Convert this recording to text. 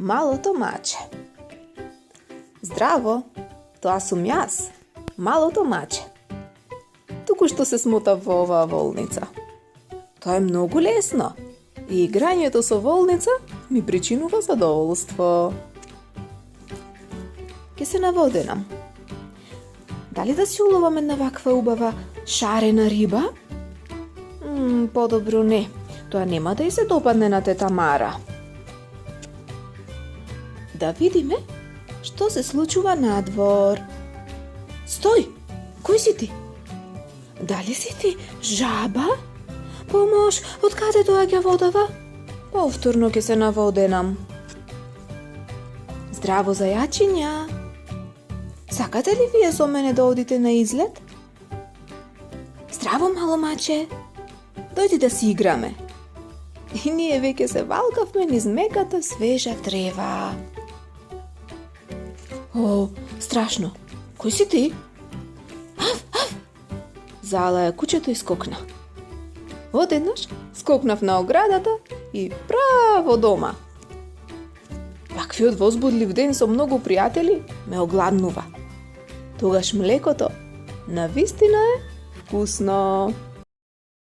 Малото маче. Здраво, тоа сум јас, малото маче. Туку што се смотав во оваа волница. Тоа е многу лесно и играњето со волница ми причинува задоволство. Ке се наводенам. Дали да си уловам една ваква убава шарена риба? Подобро не. Тоа нема да и се допадне на тета Мара. Да видиме што се случува надвор. Стој! Кој си ти? Дали си ти жаба? Помош, од каде доаѓа водава? Повторно ќе се наводенам. Здраво, зајачиња! Сакате ли вие со мене да одите на излет? Здраво, мало маче! Дојди да си играме. И ние веќе се валкавме низ меката свежа трева. О, страшно! Кој си ти? Залаја кучето и скокна. Одеднаш скокнав на оградата и право дома. Ваквиот возбудлив ден со многу пријатели ме огладнува. Тогаш млекото навистина е вкусно.